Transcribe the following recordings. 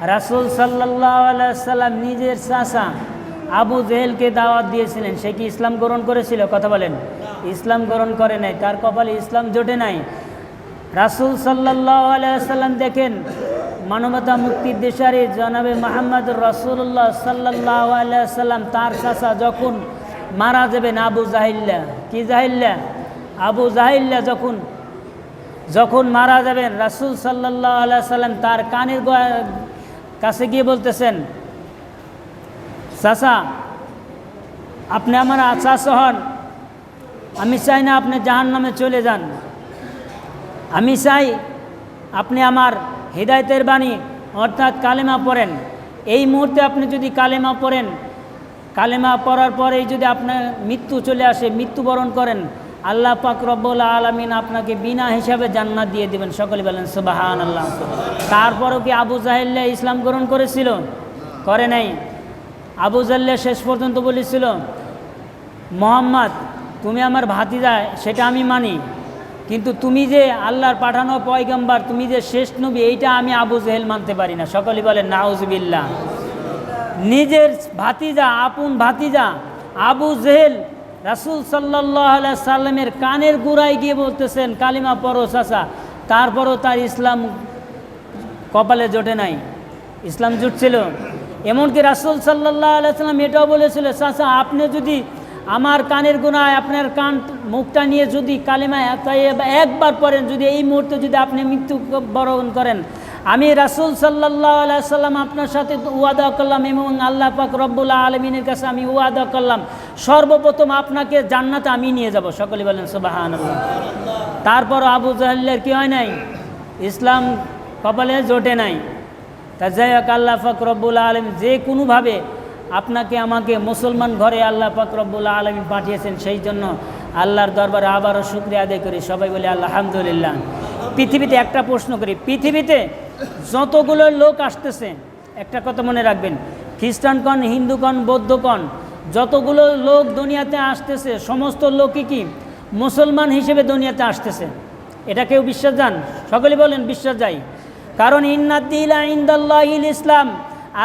রাসূল সাল্লাল্লাহু আলাইহি সাল্লাম নিজের চাচা আবু জেহেলকে দাওয়াত দিয়েছিলেন, সে কি ইসলাম গ্রহণ করেছিল? কথা বলেন। ইসলাম গ্রহণ করে নাই, তার কপালে ইসলাম জোটে নাই। রাসূল সাল্লাল্লাহু আলাইহি সাল্লাম দেখেন, মানবতা মুক্তির দিশারি জনাবে মুহাম্মদ রাসূলুল্লাহ সাল্লাল্লাহু আলাইহি সাল্লাম তার চাচা যখন মারা যাবেন, আবু জাহিল্লা, কি জাহিল্লা? আবু জাহিল্লা যখন মারা যাবেন, রাসূল সাল্লাল্লাহু আলাইহি সাল্লাম তার কানের কাছে গিয়ে বলতেছেন, চাচা আপনি আমার চাচা হন, আমি চাই না আপনি জাহান্নামে চলে যান, আমি চাই আপনি আমার হিদায়াতের বাণী অর্থাৎ কালেমা পড়েন। এই মুহূর্তে আপনি যদি কালেমা পড়েন, কালেমা পড়ার পরেই যদি আপনার মৃত্যু চলে আসে, মৃত্যুবরণ করেন, আল্লাহ পাক রব্বুল আলামিন আপনাকে বিনা হিসাবে জান্নাত দিয়ে দিবেন। সকলে বলেন সুবহানাল্লাহ। তারপরও কি আবু জাহেল ইসলাম গ্রহণ করেছিল? করে নাই। আবু জাহেল শেষ পর্যন্ত বলেছিল, মুহাম্মদ তুমি আমার ভাতিজা, সেটা আমি মানি, কিন্তু তুমি যে আল্লাহর পাঠানো পয়গম্বর, তুমি যে শেষ নবী, এইটা আমি আবু জাহেল মানতে পারি না। সকলে বলেন নাউজুবিল্লাহ। নিজের ভাতিজা, আপন ভাতিজা আবু জেহেল রাসূল সাল্লাল্লাহু আলাইহি সাল্লামের কানের গোড়ায় গিয়ে বলতেছেন কালিমা পড়ো চাচা, তারপরও তার ইসলাম কপালে জোটে নাই, ইসলাম জুটছিল। এমনকি রাসূল সাল্লাল্লাহু আলাইহি সাল্লাম এটাও বলেছিল, চাচা আপনি যদি আমার কানের গোড়ায় আপনার কান মুখটা নিয়ে যদি কালিমা একবার পড়েন, যদি এই মুহূর্তে যদি আপনি মৃত্যুবরণ করেন, আমি রাসূল সাল্লাল্লাহু আলাইহি সাল্লাম আপনার সাথে ওয়াদা করলাম এবং আল্লাহ পাক রব্বুল আলামিনের কাছে আমি ওয়াদা করলাম, সর্বপ্রথম আপনাকে জান্নাতে আমি নিয়ে যাব। সকলে বলেন সুবহানাল্লাহ। তারপর আবু জাহেলের কি হয় নাই? ইসলাম কপালে জোটে নাই। তা যাই হোক, আল্লাহ পাক রব্বুল আলামিন যে কোনোভাবে আপনাকে আমাকে মুসলমান ঘরে আল্লাহ পাক রব্বুল আলামিন পাঠিয়েছেন, সেই জন্য আল্লাহর দরবারে আবারও শুকরিয়া আদায় করি। সবাই বলে আলহামদুলিল্লাহ। পৃথিবীতে একটা প্রশ্ন করি, পৃথিবীতে যতগুলো লোক আসতেছে, একটা কথা মনে রাখবেন, খ্রিস্টান কন, হিন্দু কন, বৌদ্ধ কন, যতগুলো লোক দুনিয়াতে আসতেছে, সমস্ত লোকই কি মুসলমান হিসেবে দুনিয়াতে আসতেছে। এটা কেউ বিশ্বাস যান? সকলে বলেন বিশ্বাস যাই। কারণ ইন্নাদ্দীনা ইনদাল্লাহিল ইসলাম,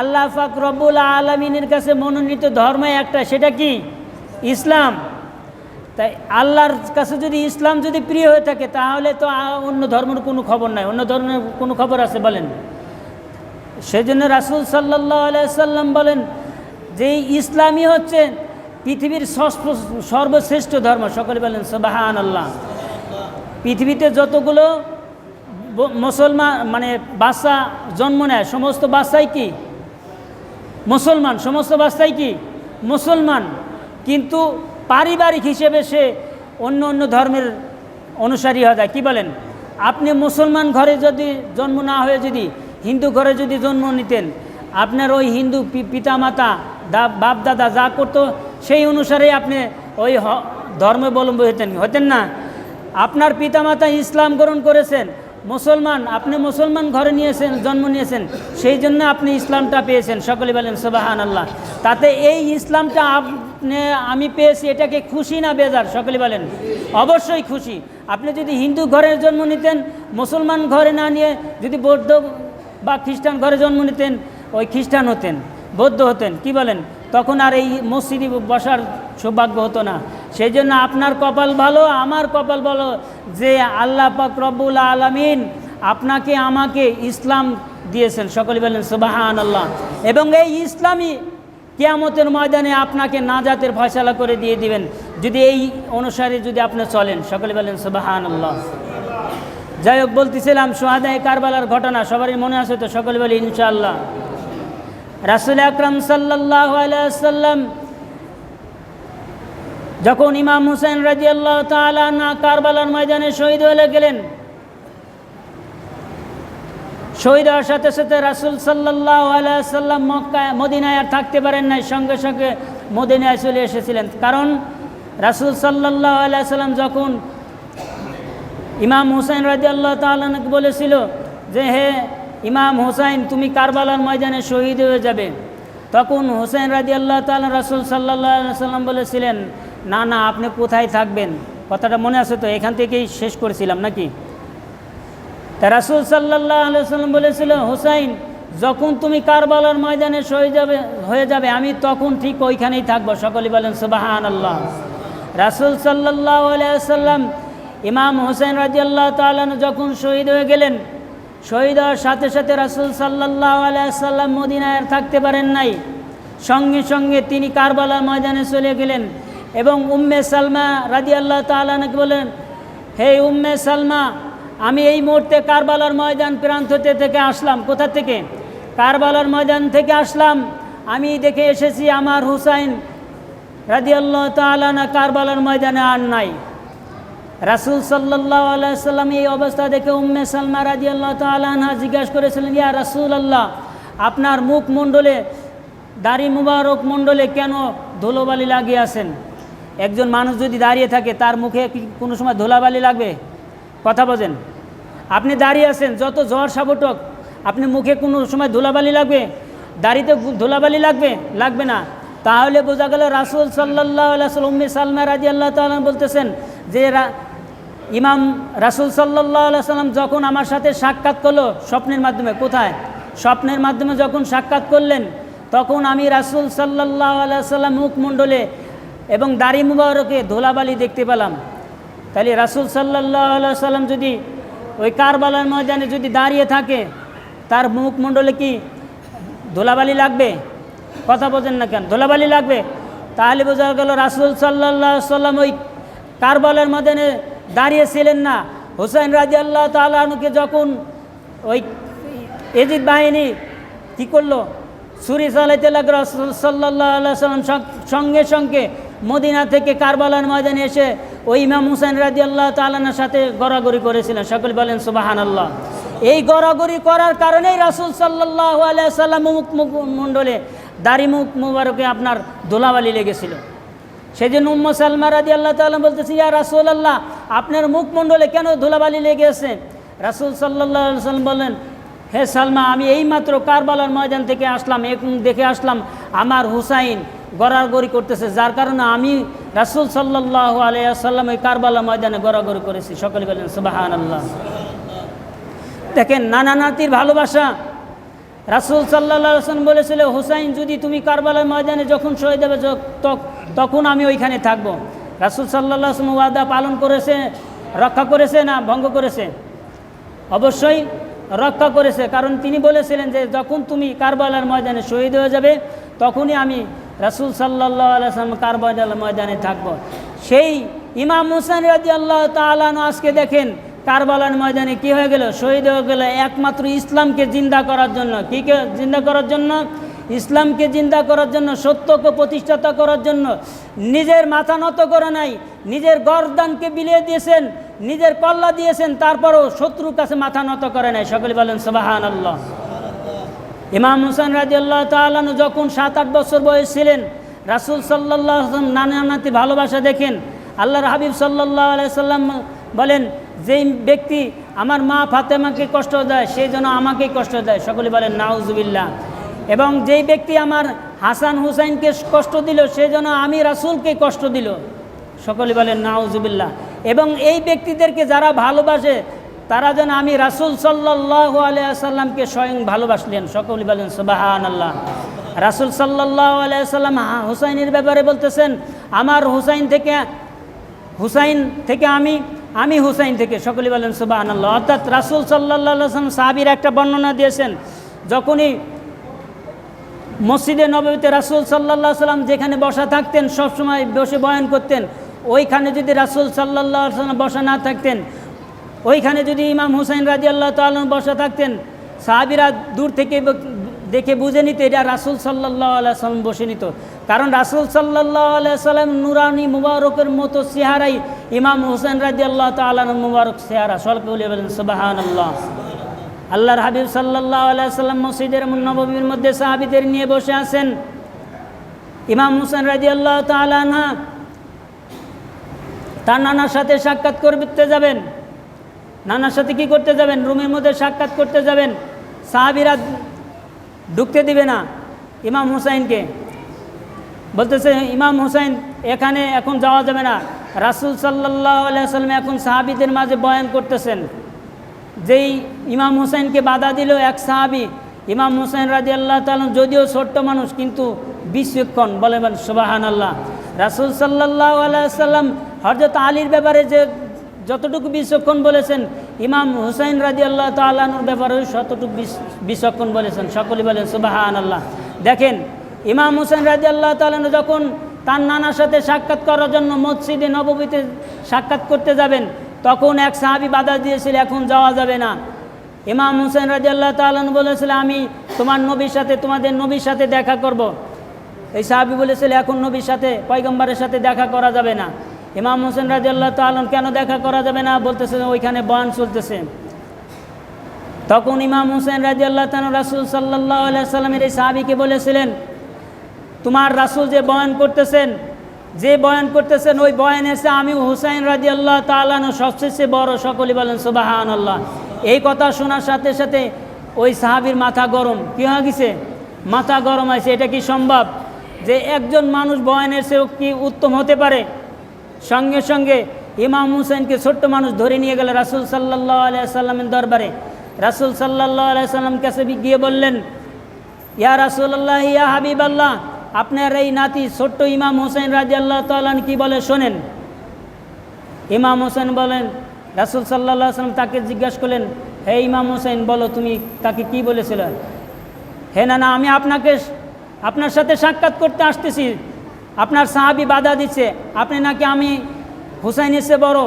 আল্লাহ পাক রব্বুল আলামিনের কাছে মনোনীত ধর্ম একটা, সেটা কি? ইসলাম। তাই আল্লাহর কাছে যদি ইসলাম যদি প্রিয় হয়ে থাকে, তাহলে তো অন্য ধর্মের কোনো খবর নাই। অন্য ধর্মের কোনো খবর আছে বলেন? সেজন্য রাসূল সাল্লাল্লাহু আলাইহি সাল্লাম বলেন যে ইসলামই হচ্ছে পৃথিবীর সর্বশ্রেষ্ঠ ধর্ম। সকলে বলেন সুবহানাল্লাহ। পৃথিবীতে যতগুলো মুসলমান মানে বাচ্চা জন্ম নেয়, সমস্ত বাচ্চাই কি মুসলমান, সমস্ত বাচ্চাই কি মুসলমান, কিন্তু পারিবারিক হিসেবে সে অন্য অন্য ধর্মের অনুসারী হয়ে যায়। কি বলেন? আপনি মুসলমান ঘরে যদি জন্ম না হয়ে যদি হিন্দু ঘরে যদি জন্ম নিতেন, আপনার ওই হিন্দু পিতামাতা বাপ দাদা যা করতো সেই অনুসারে আপনি ওই ধর্মাবলম্বী হতেন না। আপনার পিতামাতা ইসলাম গ্রহণ করেছেন, মুসলমান, আপনি মুসলমান ঘরে নিয়েছেন, জন্ম নিয়েছেন, সেই জন্য আপনি ইসলামটা পেয়েছেন। সকলে বলেন সুবহানাল্লাহ। তাতে এই ইসলামটা আমি পেয়েছি, এটাকে খুশি না বেজার? সকলে বলেন অবশ্যই খুশি। আপনি যদি হিন্দু ঘরে জন্ম নিতেন, মুসলমান ঘরে না নিয়ে যদি বৌদ্ধ বা খ্রিস্টান ঘরে জন্ম নিতেন, ওই খ্রিস্টান হতেন, বৌদ্ধ হতেন, কি বলেন, তখন আর এই মসজিদে বসার সৌভাগ্য হতো না। সেই জন্য আপনার কপাল ভালো, আমার কপাল ভালো যে আল্লাহ পাক রব্বুল আলামিন আপনাকে আমাকে ইসলাম দিয়েছেন। সকলে বলেন সুবহানাল্লাহ। এবং এই ইসলামই কিয়ামতের ময়দানে আপনাকে নাজাতের ফয়সালা করে দিয়ে দিবেন, যদি এই অনুসারে যদি আপনি চলেন। সকলে বলেন সুবহানাল্লাহ। যাই হোক, বলতেছিলাম শুহাদায়ে কারবালার ঘটনা সবারই মনে আছে তো? সকলে বলি ইনশাআল্লাহ। রাসূল আকরাম সাল্লাল্লাহু আলাইহি ওয়াসাল্লাম যখন ইমাম হুসাইন রাদিয়াল্লাহু তাআলা আনহু কারবালার ময়দানে শহীদ হয়ে গেলেন, শহীদ হওয়ার সাথে সাথে রাসূল সাল্লাল্লাহু আলাইহি ওয়াসাল্লাম মদিনায় আর থাকতে পারেন নাই, সঙ্গে সঙ্গে মদিনায় চলে এসেছিলেন। কারণ রাসূল সাল্লাল্লাহু আলাইহি ওয়াসাল্লাম যখন ইমাম হুসাইন রাদিয়াল্লাহু তাআলা আনহুকে বলেছিল যে হে ইমাম হুসাইন, তুমি কারবালার ময়দানে শহীদ হয়ে যাবে, তখন হুসাইন রাদিয়াল্লাহু তাআলা রাসূল সাল্লাল্লাহু আলাইহি ওয়াসাল্লাম বলেছিলেন, না না, আপনি কোথায় থাকবেন? কথাটা মনে আছে তো? এখান থেকেই শেষ করেছিলাম নাকি? তা রাসূল সাল্লাল্লাহু আলাইহি ওয়াসাল্লাম বলেছিল, হুসাইন যখন তুমি কারবালার ময়দানে হয়ে যাবে আমি তখন ঠিক ওইখানেই থাকবো। সকলে বলেন সুবহানাল্লাহ। রাসূল সাল্লাল্লাহু আলাইহি ওয়াসাল্লাম ইমাম হোসেন রাদিয়াল্লাহু তাআলা যখন শহীদ হয়ে গেলেন, শহীদ হওয়ার সাথে সাথে রাসূল সাল্লাল্লাহু আলাইহি ওয়াসাল্লাম মদিনায় আর থাকতে পারেন নাই, সঙ্গে সঙ্গে তিনি কারবালার ময়দানে চলে গেলেন এবং উম্মে সালমা রাদিয়াল্লাহু তাআলা বলেন, হে উম্মে সালমা, আমি এই মুহূর্তে কারবালার ময়দান প্রান্ত থেকে আসলাম। কোথা থেকে? কারবালার ময়দান থেকে আসলাম। আমি দেখে এসেছি আমার হুসাইন রাদিয়াল্লাহু তাআলা কারবালার ময়দানে আর নাই। রাসূল সাল্লাল্লাহু আলাইহি ওয়াসাল্লাম এই অবস্থা দেখে উম্মে সালমা রাদিয়াল্লাহু তাআলা জিজ্ঞাসা করেছিলেন, ইয়া রাসূলুল্লাহ, আপনার মুখমণ্ডলে, দাড়ি মুবারক মণ্ডলে কেন ধুলোবালি লাগিয়ে আছেন? একজন মানুষ যদি দাঁড়িয়ে থাকে তার মুখে কি কোনো সময় ধুলাবালি লাগবে? কথা বোঝেন? আপনি দাঁড়িয়ে আছেন, যত ঝড় সাবটক, আপনি মুখে কোনো সময় ধুলাবালি লাগবে? দাড়িতে ধুলাবালি লাগবে না। তাহলে বোঝা গেল রাসূল সাল্লাল্লাহু আলাইহি ওয়াসাল্লাম উম্মে সালমা রাদিয়াল্লাহু তাআলা বলতেছেন যে ইমাম রাসূল সাল্লাল্লাহু আলাইহি ওয়াসাল্লাম যখন আমার সাথে সাক্ষাৎ করলো স্বপ্নের মাধ্যমে, কোথায়? স্বপ্নের মাধ্যমে যখন সাক্ষাৎ করলেন তখন আমি রাসূল সাল্লাল্লাহু আলাইহি ওয়াসাল্লাম মুখমণ্ডলে এবং দাড়ি মুবারকে ধুলাবালি দেখতে পেলাম। তাহলে রাসূল সাল্লাল্লাহু আলাইহি ওয়াসাল্লাম যদি ওই কারবালার ময়দানে যদি দাঁড়িয়ে থাকে তার মুখমণ্ডলে কি ধুলাবালি লাগবে? কথা বোঝেন না কেন? ধুলাবালি লাগবে। তাহলে বোঝা গেল রাসূল সাল্লাল্লাহু আলাইহি ওয়াসাল্লাম ওই কারবালার ময়দানে দাঁড়িয়েছিলেন না। হুসাইন রাদিয়াল্লাহু তাআলা আনহুকে যখন ওই এজিদ বাহিনী কী করলো, ছুরি চালাইতে লাগলো, রাসূল সাল্লাল্লাহু আলাইহি ওয়াসাল্লাম সঙ্গে সঙ্গে মদিনা থেকে কারবালার ময়দানে এসে ওই ইমাম হুসাইন রাদিয়াল্লাহু তাআলার সাথে গড়াগড়ি করেছিলেন। সকলে বলেন সুবহানাল্লাহ। এই গড়াগড়ি করার কারণেই রাসূল সাল্লাল্লাহু আলাইহি ওয়াসাল্লাম মুখমণ্ডলে দাড়ি মুখ মুবারকে আপনার ধুলাবালি লেগেছিল। সেই জন্য উম্মে সালমা রাদিয়াল্লাহু তাআলা বলতেছে, ইয়া রাসূলুল্লাহ, আপনার মুখমণ্ডলে কেন ধুলাবালি লেগেছে? রাসূল সাল্লাল্লাহু আলাইহি ওয়াসাল্লাম বলেন, হে সালমা, আমি এইমাত্র কারবালার ময়দান থেকে আসলাম, দেখে আসলাম আমার হুসাইন গড়াগড়ি করতেছে, যার কারণে আমি রাসূল সাল্লাল্লাহু আলাইহি ওয়াসাল্লাম ওই কারবালার ময়দানে গড়াগড়ি করেছি। সকলে বলেন সুবহানাল্লাহ। দেখেন নানা নাতির ভালোবাসা। রাসূল সাল্লাল্লাহু আলাইহি ওয়াসাল্লাম বলেছিল, হুসাইন যদি তুমি কারবালার ময়দানে যখন শহীদ হবে তখন আমি ওইখানে থাকব। রাসূল সাল্লাল্লাহু আলাইহি ওয়াসাল্লাম ওয়াদা পালন করেছে, রক্ষা করেছে না ভঙ্গ করেছে? অবশ্যই রক্ষা করেছে, কারণ তিনি বলেছিলেন যে যখন তুমি কারবালার ময়দানে শহীদ হয়ে যাবে তখনই আমি রাসূল সাল্লাল্লাহু আলাইহি ওয়াসাল্লাম কারবালার ময়দানে থাকব। সেই ইমাম হুসাইন রাদিয়াল্লাহু তাআলা আজকে দেখেন কারবালার ময়দানে কি হয়ে গেল? শহীদ হয়ে গেল একমাত্র ইসলামকে জিন্দা করার জন্য। কীকে জিন্দা করার জন্য? ইসলামকে জিন্দা করার জন্য, সত্যকে প্রতিষ্ঠাতা করার জন্য। নিজের মাথা নত করে নাই, নিজের গর্দানকে বিলিয়ে দিয়েছেন, নিজের কল্লা দিয়েছেন, তারপরও শত্রুর কাছে মাথা নত করে নাই। সকলে বলেন সুবহানাল্লাহ। ইমাম হুসাইন রাদিয়াল্লাহু তাআলা যখন 7-8 বছর বয়স ছিলেন, রাসূল সাল্লাল্লাহু আলাইহি ওয়াসাল্লাম নানা নাতির ভালোবাসা দেখেন। আল্লাহর হাবিব সাল্লাল্লাহু আলাইহি ওয়াসাল্লাম বলেন, যেই ব্যক্তি আমার মা ফাতেমাকে কষ্ট দেয় সেই জন্য আমাকেই কষ্ট দেয়। সকলে বলেন নাউজুবিল্লাহ। এবং যেই ব্যক্তি আমার হাসান হুসাইনকে কষ্ট দিল সেই জন্য আমি রাসূলকে কষ্ট দিল। সকলে বলেন নাউজুবিল্লাহ। এবং এই ব্যক্তিদেরকে যারা ভালোবাসে তারা যেন আমি রাসূল সাল্লাল্লাহু আলাইহি ওয়াসাল্লামকে স্বয়ং ভালোবাসলেন। সকলে বলেন সুবহানাল্লাহ। রাসূল সাল্লাল্লাহু আলাইহি ওয়াসাল্লাম হুসাইনের ব্যাপারে বলতেছেন, আমার হুসাইন থেকে আমি হুসাইন থেকে। সকলে বলেন সুবহানাল্লাহ। অর্থাৎ রাসূল সাল্লাল্লাহু আলাইহি ওয়াসাল্লাম সাহাবীর একটা বর্ণনা দিয়েছেন, যখনই মসজিদে নববীতে রাসূল সাল্লাল্লাহু আলাইহি ওয়াসাল্লাম যেখানে বসা থাকতেন, সবসময় বসে বয়ান করতেন, ওইখানে যদি রাসূল সাল্লাল্লাহু আলাইহি ওয়াসাল্লাম বসা না থাকতেন, ওইখানে যদি ইমাম হুসাইন রাদিয়াল্লাহু তাআলা বসা থাকতেন, সাহাবীরা দূর থেকে দেখে বুঝে নিত এটা রাসূল সাল্লাল্লাহু আলাইহি ওয়াসাল্লাম বসে নিত। কারণ রাসূল সাল্লাল্লাহু আলাইহি ওয়াসাল্লাম নুরানি মুবারকের মতো চেহারাই ইমাম হুসাইন রাদিয়াল্লাহু তাআলা মুবারক চেহারা। সকলে বলেন সুবহানাল্লাহ। আল্লাহর হাবিব সাল্লাল্লাহু আলাইহি ওয়াসাল্লাম মসজিদের নববীর মধ্যে সাহাবীদের নিয়ে বসে আছেন। ইমাম হুসাইন রাদিয়াল্লাহু তাআলা আনহু তার নানার সাথে সাক্ষাৎ করতে যাবেন। নানার সাথে কি করতে যাবেন? রুমের মধ্যে সাক্ষাৎ করতে যাবেন। সাহাবীরা ঢুকতে দিবে না ইমাম হুসাইনকে, বলতেছে ইমাম হুসাইন এখানে এখন যাওয়া যাবে না। রাসূল সাল্লাল্লাহু আলাইহি ওয়াসাল্লাম এখন সাহাবীদের মাঝে বয়ান করতেছেন। যেই ইমাম হুসাইনকে বাধা দিল এক সাহাবী, ইমাম হুসাইন রাদিয়াল্লাহু তাআলা যদিও ছোট্ট মানুষ কিন্তু বিচক্ষণ, বলেন সুবহানাল্লাহ। রাসূল সাল্লাল্লাহু আলাইহি ওয়াসাল্লাম হযরত আলীর ব্যাপারে যে যতটুকু বিচক্ষণ বলেছেন, ইমাম হুসাইন রাদিয়াল্লাহু তাআলা আনহুর ব্যাপারেও ততটুকু বিচক্ষণ বলেছেন। সকলে বলেন সুবহানাল্লাহ। দেখেন, ইমাম হুসাইন রাদিয়াল্লাহু তাআলা যখন তার নানার সাথে সাক্ষাৎ করার জন্য মসজিদে নববীতে সাক্ষাৎ করতে যাবেন, তখন এক সাহাবী বাধা দিয়েছিল, এখন যাওয়া যাবে না। ইমাম হুসাইন রাদিয়াল্লাহু তাআলা আনহু বলেছিল, আমি তোমার নবীর সাথে, তোমাদের নবীর সাথে দেখা করব। এই সাহাবী বলেছিল, এখন নবীর সাথে, পয়গম্বরের সাথে দেখা করা যাবে না। ইমাম হুসাইন রাদিয়াল্লাহু তাআলা আনহু কেন দেখা করা যাবে না বলতেছে, ওইখানে বয়ান চলতেছে। তখন ইমাম হুসাইন রাদিয়াল্লাহু তাআলা রাসূল সাল্লাল্লাহু আলাইহি ওয়াসাল্লামের এই সাহাবীকে বলেছিলেন, তোমার রাসূল যে বয়ান করতেছেন ওই বয়ানে এসে আমি হুসাইন রাদিয়াল্লাহু তাআলা আনহু সবচেয়ে বড়। সকলে বলেন সুবহানাল্লাহ। এই কথা শোনার সাথে সাথে ওই সাহাবীর মাথা গরম। কী হয়ে গেছে? মাথা গরম হয়েছে। এটা কি সম্ভব যে একজন মানুষ বয়ানের চেয়েও কি উত্তম হতে পারে? সঙ্গে সঙ্গে ইমাম হুসাইনকে ছোট্ট মানুষ ধরে নিয়ে গেল রাসূল সাল্লাল্লাহু আলাইহি ওয়াসাল্লামের দরবারে। রাসূল সাল্লাল্লাহু আলাইহি ওয়াসাল্লাম কাছে গিয়ে বললেন, ইয়া রাসূলুল্লাহ, ইয়া হাবিবাল্লাহ, আপনার এই নাতি ছোট্ট ইমাম হুসাইন রাদিয়াল্লাহু তাআলা আনহু কি বলে শোনেন। ইমাম হুসাইন বলেন, রাসূল সাল্লাল্লাহু আলাইহি ওয়াসাল্লাম তাকে জিজ্ঞাসা করলেন, হে ইমাম হুসাইন, বলো তুমি তাকে কি বলেছিলে? হে না, আমি আপনার সাথে সাক্ষাৎ করতে আসতেছি, আপনার সাহাবী বাধা দিচ্ছে, আপনি নাকি আমি হুসাইন এসে বড়,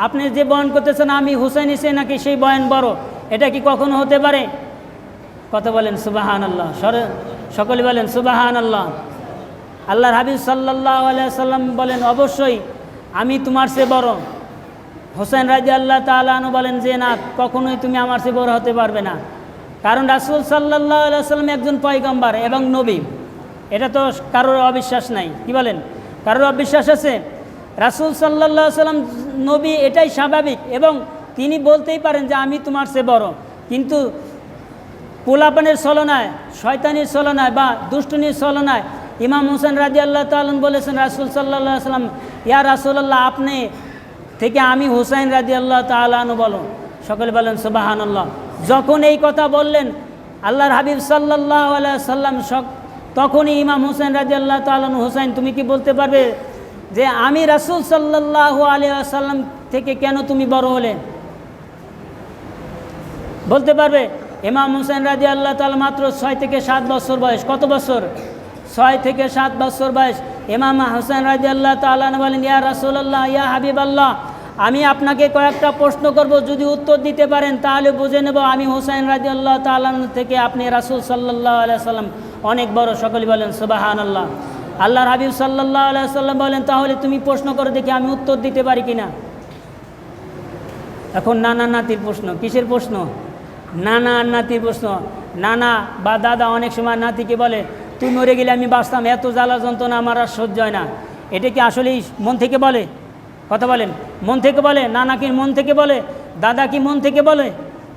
আপনি যে বয়ান করতেছেন আমি হুসাইন এসে নাকি সেই বয়ান বড়, এটা কি কখনো হতে পারে? কথা বলেন সুবহানাল্লাহ। সকলে বলেন সুবহানাল্লাহ। আল্লাহর হাবিব সাল্লাল্লাহু আলাইহি ওয়াসাল্লাম বলেন, অবশ্যই আমি তোমার চেয়ে বড়। হুসাইন রাদিয়াল্লাহু তাআলা আনহু বলেন যে না, কখনোই তুমি আমার চেয়ে বড় হতে পারবে না, কারণ রাসূল সাল্লাল্লাহু আলাইহি ওয়াসাল্লাম একজন পয়গম্বর এবং নবী। এটা তো কারোর অবিশ্বাস নাই। কি বলেন? কারোর অবিশ্বাস আছে? রাসূল সাল্লাল্লাহু আলাইহি ওয়াসাল্লাম নবী, এটাই স্বাভাবিক, এবং তিনি বলতেই পারেন যে আমি তোমার চেয়ে বড়। কিন্তু পোলাপানের ছলনায়, শয়তানির ছলনায় বা দুষ্টুনির ছলনায় ইমাম হুসাইন রাদিয়াল্লাহু তাআলা বলেছেন, রাসূল সাল্লাল্লাহু আলাইহি ওয়াসাল্লাম, ইয়া রাসূলুল্লাহ, আপনি থেকে আমি হুসাইন রাদিয়াল্লাহু তাআলা আনহু বলো। সকলে বলেন সুবহানাল্লাহ। যখন এই কথা বললেন আল্লাহর হাবিব সাল্লাল্লাহু আলাইহি ওয়াসাল্লাম, তখনই ইমাম হুসাইন রাদিয়াল্লাহু তাআলা আনহু, হুসাইন তুমি কি বলতে পারবে যে আমি রাসূল সাল্লাল্লাহু আলাইহি ওয়াসাল্লাম থেকে কেন তুমি বড় হলে? বলতে পারবে? ইমাম হুসাইন রাদিয়াল্লাহু তাআলা মাত্র 6 থেকে 7 বছর বয়স। কত বছর? 6 থেকে 7 বছর বয়স। ইমাম হুসাইন রাদিয়াল্লাহু তাআলা বলেন, ইয়া রাসূলুল্লাহ, ইয়া হাবিবাল্লাহ, আমি আপনাকে কয়েকটা প্রশ্ন করব, যদি উত্তর দিতে পারেন তাহলে বুঝে নেব আমি হুসাইন রাদিয়াল্লাহু তাআলা থেকে আপনি রাসূল সাল্লাল্লাহু আলাইহি ওয়াসাল্লাম অনেক বড়। সকলে বলেন সুবহানাল্লাহ। আল্লাহর হাবিব সাল্লাল্লাহু আলাইহি ওয়াসাল্লাম বলেন, তাহলে তুমি প্রশ্ন করো দেখি আমি উত্তর দিতে পারি কিনা। এখন নানা নাতির প্রশ্ন। কিসের প্রশ্ন? নানা আর নাতির প্রশ্ন। নানা বা দাদা অনেক সময় নাতিকে বলে, তুই মরে গেলে আমি বাঁচতাম, এত জ্বালা যন্ত্রণা আমার আর সহ্য হয় না। এটা কি আসলেই মন থেকে বলে? কথা বলেন, মন থেকে বলে? নানা কি মন থেকে বলে? দাদা কি মন থেকে বলে?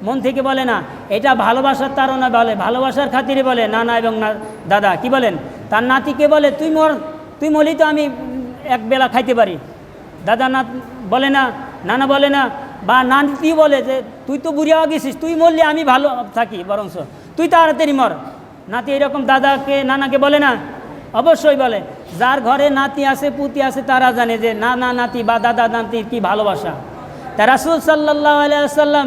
মন থেকে বলে না। এটা ভালোবাসার তাড়না বলে, ভালোবাসার খাতিরে বলে নানা এবং দাদা। কি বলেন? তার নাতিকে বলে, তুই মরলি তো আমি এক বেলা খাইতে পারি। দাদা বলে না, নানা বলে না, বা নাতি বলে যে তুই তো বুড়িয়া গেছিস, তুই মরলে আমি ভালো থাকি, বরঞ্চ তুই তাড়াতাড়ি মর। নাতি এরকম দাদাকে নানাকে বলে না? অবশ্যই বলে। যার ঘরে নাতি আছে, পুতি আছে, তারা জানে যে নানা নাতি বা দাদা নাতির কি ভালোবাসা। তা রাসূল সাল্লাল্লাহু আলাইহি ওয়াসাল্লাম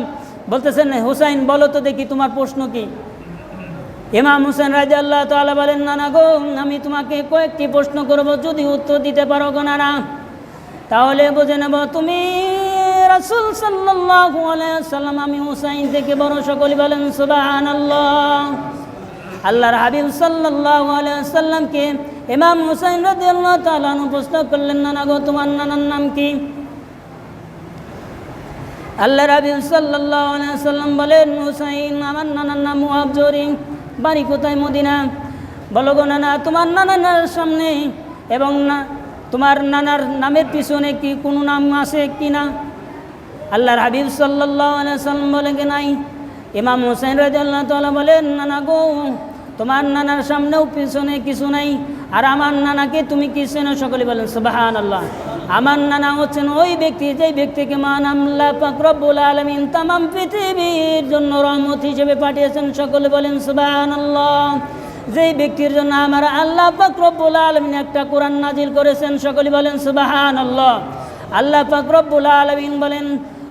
বলতেছেন, হুসাইন বলো তো দেখি তোমার প্রশ্ন কি? ইমাম হুসাইন রাদিয়াল্লাহু তাআলা বলেন, নানা গো, আমি তোমাকে কয়েকটি প্রশ্ন করব, যদি উত্তর দিতে পারো গো নানা, তাহলে বুঝে নেব তুমি রাসূল সাল্লাল্লাহু আলাইহি ওয়াসাল্লাম আমি হুসাইন থেকে বড়। সকলে বলেন সুবহানাল্লাহ। আল্লাহর হাবিব সাল্লাল্লাহু আলাইহি ওয়াসাল্লামকে ইমাম হুসাইন রাদিয়াল্লাহু তাআলা প্রশ্ন করলেন, নানা গো, তোমার নানার নাম কি? আল্লাহর হাবিব সাল্লাল্লাহু আলাইহি ওয়াসাল্লাম বলেন, হুসাইন, আমার নানার নাম মুআবজরি, বাড়ি কোথায়? মদিনা। বলো গো নানা, তোমার নানার সামনে এবং তোমার নানার নামের পিছনে কি কোনো নাম আছে কি না? আল্লাহর হাবিব সাল্লাল্লাহু আলাইহি ওয়াসাল্লাম বলেন, নাই। ইমাম হুসাইন রাদিয়াল্লাহু তাআলা বলেন, নানা গো, তোমার নানার সামনেও পিছনে কিছু নাই, আর আমার নানাকে তুমি কি চেনো? সকলে বলেন সুবহানাল্লাহ। আমার নানা হচ্ছেন ওই ব্যক্তি যেই ব্যক্তিকে মহান আল্লাহ পাক রব্বুল আলামিন তামাম পৃথিবীর জন্য রহমত হিসেবে পাঠিয়েছেন। সকলে বলেন সুবহানাল্লাহ। যেই ব্যক্তির জন্য আমার আল্লাহ পাক রব্বুল আলামিন একটা কোরআন নাজিল করেছেন। সকলে বলেন সুবহানাল্লাহ। আল্লাহ পাক রব্বুল আলামিন বলেন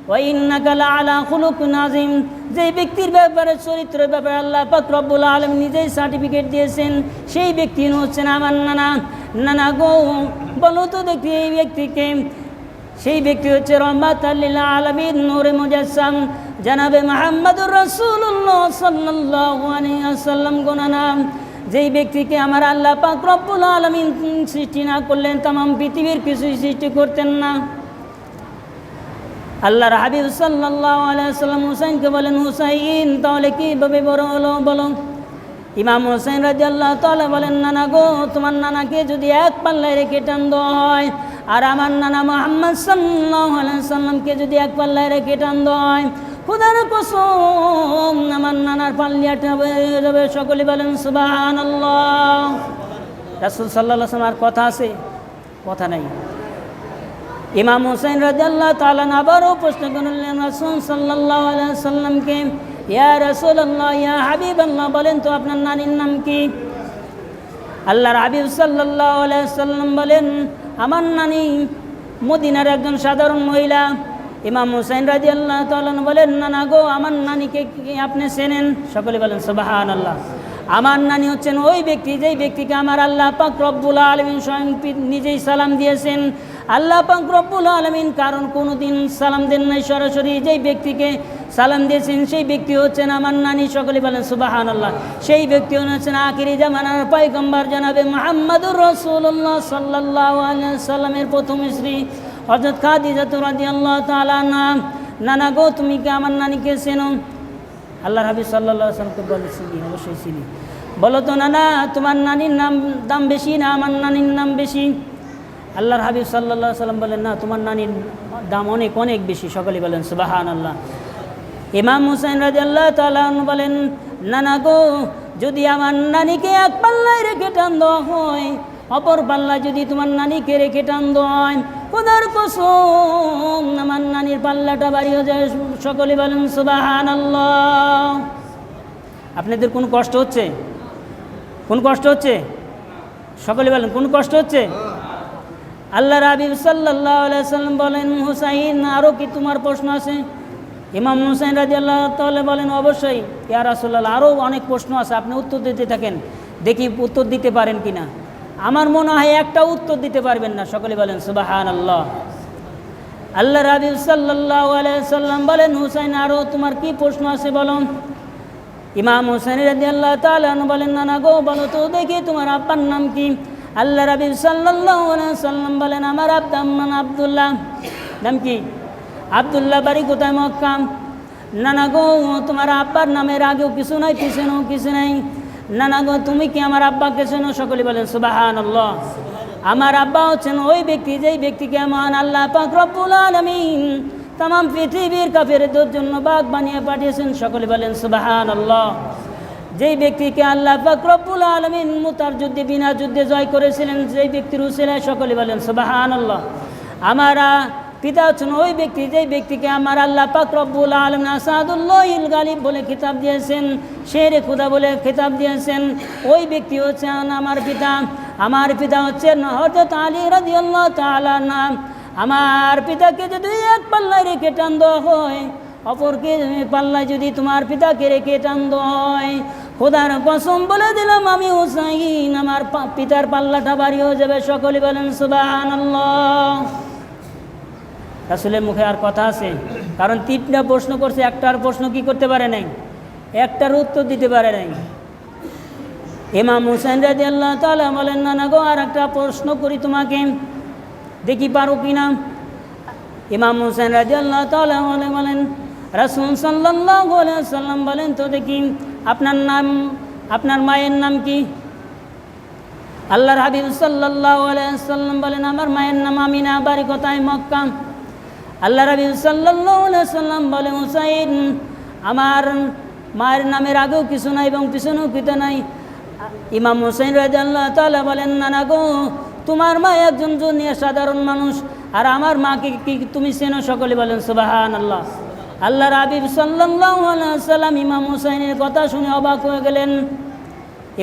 ওয়া ইন্নাকা লাআলা খুলুকিন আযীম। যেই ব্যক্তির ব্যাপারে চরিত্রের ব্যাপারে আল্লাহ পাক রব্বুল আলামিন নিজেই সার্টিফিকেট দিয়েছেন, সেই ব্যক্তি হচ্ছেন আমার নানা। নানা গো, বলো তো দেখি এই ব্যক্তিকে। সেই ব্যক্তি হচ্ছে রহমাতাল লিল আলামিন, নূরে মুজাসসাম জনাবে মুহাম্মদুর রাসূলুল্লাহ সাল্লাল্লাহু আলাইহি ওয়াসাল্লাম গো নানা। যেই ব্যক্তিকে আমার আল্লাহ পাক রব্বুল আলামিন সৃষ্টি না করলেন, তামাম পৃথিবীর কিছুই সৃষ্টি করতেন না। আল্লাহর হাবিব সাল্লাল্লাহু আলাইহি ওয়াসাল্লাম হুসাইনকে বলেন, হুসাইন তাহলে কীভাবে বড় হলো বলো। ইমাম হুসাইন রাদিয়াল্লাহু তাআলা বলেন, নানা গো, তোমার নানাকে যদি এক পাল্লায় রেখে টান দেওয়া হয়, আর আমার নানা মুহাম্মদ সাল্লাল্লাহু আলাইহি ওয়াসাল্লামকে যদি এক পাল্লায় রেখে টান দেওয়া হয়, খোদার কসম আমার নানার পাল্লিয়াটা বেরিয়ে যাবে। সকলে বলেন সুবহানাল্লাহ। রাসূল সাল্লাল্লাহু আলাইহি ওয়াসাল্লাম আর কথা আছে? কথা নাই। ইমাম হুসাইন রাদিয়াল্লাহু তাআলা আবারও প্রশ্ন করলেন রাসূল সাল্লাল্লাহু আলাইহি ওয়াসাল্লামকে, ইয়া রাসূলুল্লাহ, ইয়া হাবিবাল্লাহ, বলেন তো আপনার নানির নাম কি? আল্লাহর হাবিব সাল্লাল্লাহু আলাইহি ওয়াসাল্লাম বলেন, আমার নানি মদিনার একজন সাধারণ মহিলা। ইমাম হুসাইন রাদিয়াল্লাহু তাআলা বলেন, নানা গো, আমার নানিকে আপনি চেনেন? সকলে বলেন সুবহানাল্লাহ। আমার নানি হচ্ছেন ওই ব্যক্তি যেই ব্যক্তিকে আমার আল্লাহ পাক রব্বুল আলামিন স্বয়ং নিজেই সালাম দিয়েছেন। আল্লাহ পাক রব্বুল আলামিন কারণ কোনো দিন সালাম দেন নাই, সরাসরি যেই ব্যক্তিকে সালাম দিয়েছেন সেই ব্যক্তি হচ্ছেন আমার নানি। সকলে বলেন সুবহানাল্লাহ। সেই ব্যক্তি হচ্ছেন আখিরি জামানার পয়গম্বর জনাবে মুহাম্মদুর রাসূলুল্লাহ সাল্লাল্লাহু আলাইহি ওয়াসাল্লামের প্রথম স্ত্রী হযরত খাদিজা রাদিয়াল্লাহু তাআলা আনহা। নানা গো, তুমি কি আমার নানিকে চেনো? আল্লাহর হাবিব সাল্লাল্লাহু আলাইহি ওয়াসাল্লামকে বলেছি, অবশ্যই চিনি। বলো তো নানা, তোমার নানির দাম বেশি না আমার নানির নাম বেশি? আল্লাহর হাবিব সাল্লাল্লাহু আলাইহি ওয়াসাল্লাম বলেন, না, তোমার নানির দাম অনেক অনেক বেশি। সকলে বলেন সুবহানাল্লাহ। ইমাম হুসাইন রাদিয়াল্লাহু তাআলা বলেন, নানা গো, যদি আমার নানিকে এক পাল্লায় রেখে টান দেওয়া হয়, অপর পাল্লায় যদি তোমার নানিকে রেখে টান দেওয়া হয়, খোদার কসম আমার নানির পাল্লাটা বাড়ি হয়ে যায়। সকলে বলেন সুবহানাল্লাহ। আপনাদের কোন কষ্ট হচ্ছে? কোন কষ্ট হচ্ছে? সকলে বলেন কোন কষ্ট হচ্ছে? আল্লাহর হাবিব সাল্লাল্লাহু আলাইহি ওয়াসাল্লাম বলেন, হুসাইন, আরও কি তোমার প্রশ্ন আছে? ইমাম হুসাইন রাদিয়াল্লাহু তাআলা বলেন, অবশ্যই ইয়া রাসূলুল্লাহ, আরও অনেক প্রশ্ন আছে, আপনি উত্তর দিতে থাকেন, দেখি উত্তর দিতে পারেন কিনা। আমার মনে হয় একটা উত্তর দিতে পারবেন না। সকলে বলেন সুবহানাল্লাহ। আল্লাহর হাবিব সাল্লাল্লাহু আলাইহি ওয়াসাল্লাম বলেন, হুসাইন, আরও তোমার কি প্রশ্ন আছে বলো। ইমাম হুসাইন রাদিয়াল্লাহু তাআলা বলেন, নানা গো, বলো তো দেখি তোমার আব্বার নাম কি? আল্লাহর হাবিব সাল্লাল্লাহু আলাইহি ওয়াসাল্লাম বলেন, আমার আব্বার নাম আব্দুল্লাহ। নাম কি? আব্দুল্লাহ। বাড়ি কোথায়? মক্কা। নানা গো, তোমার আব্বার নামের আগেও কিছু নাই, পিছনেও কিছু নাই। নানা গো, তুমি কি আমার আব্বাকে চেনো? সকলে বলেন সুবহানাল্লাহ। আমার আব্বা হচ্ছেন ওই ব্যক্তি যেই ব্যক্তিকে মহান আল্লাহ পাক রব্বুল আলামিন তামাম পৃথিবীর কাফেরদের জন্য বাঘ বানিয়ে পাঠিয়েছেন। সকলে বলেন সুবহানাল্লাহ। যেই ব্যক্তিকে আল্লাহ পাক রব্বুল আলামিন মুতার যুদ্ধে বিনা যুদ্ধে জয় করেছিলেন, যেই ব্যক্তির উসিলায় সকলে বলেন সুবহানাল্লাহ। আমার পিতা হচ্ছেন ওই ব্যক্তি যেই ব্যক্তিকে আমার আল্লাহ পাক রব্বুল আলামিন আসাদুল্লাহিল গালিব বলে খিতাব দিয়েছেন, শেরে খুদা বলে খিতাব দিয়েছেন। ওই ব্যক্তি হচ্ছেন আমার পিতা। আমার পিতা হচ্ছেন হযরত আলী রাদিয়াল্লাহু তাআলা নাম। আমার পিতাকে যদি এক পাল্লায় রেখে টান দেওয়া হয়, অপরকে পাল্লায় যদি তোমার পিতাকে রেখে টান দেওয়া হয়, খোদার কসম বলে দিলাম আমি হুসাইন, আমার পিতার পাল্লাটা ভারী হয়ে যাবে। সকলে বলেন সুবহানাল্লাহ। রাসূলের মুখে আর কথা আছে? কারণ তিনটা প্রশ্ন করছে, একটার প্রশ্ন কি করতে পারে নাই, একটার উত্তর দিতে পারে নাই। ইমাম হুসাইন রাদিয়াল্লাহু তাআলা বলেন, নানা গো, আর একটা প্রশ্ন করি তোমাকে, দেখি পারো কিনা। ইমাম হুসাইন রাদিয়াল্লাহু তাআলা বলেন, রাসূল সাল্লাল্লাহু আলাইহি ওয়াসাল্লাম বলেন তো দেখি, আপনার নাম, আপনার মায়ের নাম কি? আল্লাহর হাবিব সাল্লাল্লাহু আলাইহি ওয়াসাল্লাম বলেন, আমার মায়ের নাম আমিনা, বাড়ি কোথায়? মক্কা। আল্লাহর হাবিব সাল্লাল্লাহু আলাইহি ওয়াসাল্লাম বলেন, হুসাইন, আমার মায়ের নামের আগেও কিছু নাই এবং পিছনেও কিছু নাই। ইমাম হুসাইন রাদিয়াল্লাহু তাআলা বলেন, নানা গো, তোমার মা একজন জুনিয়র সাধারণ মানুষ, আর আমার মাকে কি তুমি চেনো? সকলে বলেন সুবহানাল্লাহ। আল্লাহর হাবিব সাল্লাল্লাহু আলাইহি ওয়াসাল্লাম ইমাম হুসাইনের কথা শুনে অবাক হয়ে গেলেন।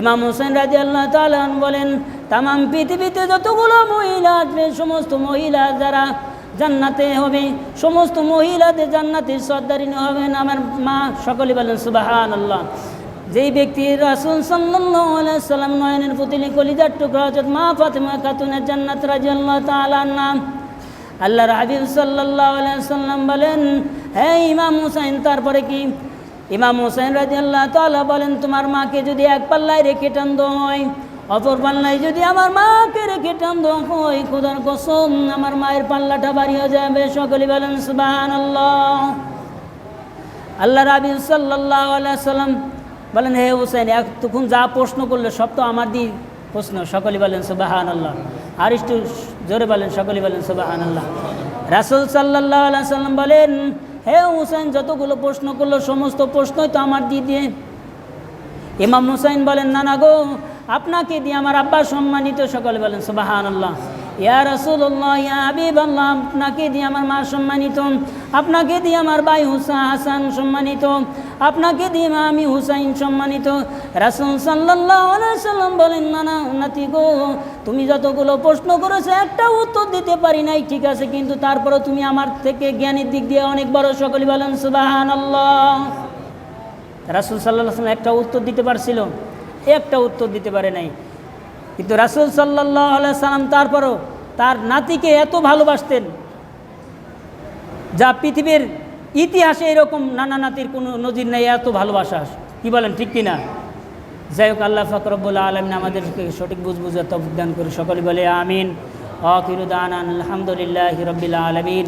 ইমাম হুসাইন রাদিয়াল্লাহু তাআলা আনহু বলেন, তামাম পৃথিবীতে যতগুলো মহিলা আসবে, সমস্ত মহিলা যারা জান্নাতে হবে, সমস্ত মহিলাদের জান্নাতের সর্দারিনী হবেন আমার মা। সকলে বলেন সুবহানাল্লাহ। যেই ব্যক্তি রাসূল সাল্লাল্লাহু আলাইহি ওয়াসাল্লাম নয়নের পুতলি কলিজার টুকরা হযরত মা ফাতেমা খাতুনের জান্নাত রাদিয়াল্লাহু তাআলা আনহা, আল্লাহর হাবিব সাল্লাল্লাহু আলাইহি ওয়াসাল্লাম বলেন, হে ইমাম হুসাইন, তারপরে কি? ইমাম হুসাইন রাদিয়াল্লাহু তাআলা বলেন, তোমার মাকে যদি এক পাল্লায় রেখে টান দেওয়া হয়, অপর পাল্লায় যদি আমার মাকে রেখে টান দেওয়া হয়, খোদার কসম আমার মায়ের পাল্লাটা বাড়ি হয়ে যাবে। সকলে বলেন সুবহানাল্লাহ। আল্লাহর হাবিব সাল্লাল্লাহু আলাইহি ওয়াসাল্লাম বলেন, হে হুসাইন, এতক্ষণ যা প্রশ্ন করলে সব তো আমার দিয়ে প্রশ্ন। সকলে বলেন সুবহানাল্লাহ। আর একটু জোরে বলেন, সকলে বলেন সুবহানাল্লাহ। রাসূল সাল্লাল্লাহু আলাইহি ওয়াসাল্লাম বলেন, হে হুসাইন, যতগুলো প্রশ্ন করলো সমস্ত প্রশ্নই তো আমার দিয়ে। ইমাম হুসাইন বলেন, না না গো, আপনাকে দিয়ে আমার আব্বা সম্মানিত। সকলে বলেন সুবহানাল্লাহ। ইয়া রাসূলুল্লাহ, ইয়া হাবিবাল্লাহ, আপনাকে দিয়ে আমার মা সম্মানিত, আপনাকে দিয়ে আমার ভাই হাসান সম্মানিত, আপনাকে দিয়ে আমি হুসাইন সম্মানিত। রাসূল সাল্লাল্লাহু আলাইহি ওয়াসাল্লাম বলেন, না না নাতি গো, তুমি যতগুলো প্রশ্ন করেছো একটা উত্তর দিতে পারি নাই, ঠিক আছে, কিন্তু তারপরেও তুমি আমার থেকে জ্ঞানের দিক দিয়ে অনেক বড়। সকলে বলেন সুবহানাল্লাহ। রাসূল সাল্লাল্লাহু আলাইহি ওয়াসাল্লাম একটা উত্তর দিতে পারছিল, একটা উত্তর দিতে পারে নাই, কিন্তু রাসূল সাল্লাল্লাহু আলাইহি ওয়াসাল্লাম তারপরও তার নাতিকে এত ভালোবাসতেন, যা পৃথিবীর ইতিহাসে এরকম নানা নাতির কোনো নজির নেই, এত ভালোবাসা। কি বলেন, ঠিক কিনা? যাই হোক, আল্লাহ পাক রব্বুল আলামিন আমাদেরকে সঠিক বুঝার তৌফিক দান করে। সকলে বলে আমিন। আখিরু দাওয়ানা আলহামদুলিল্লাহি রাব্বিল আলামিন।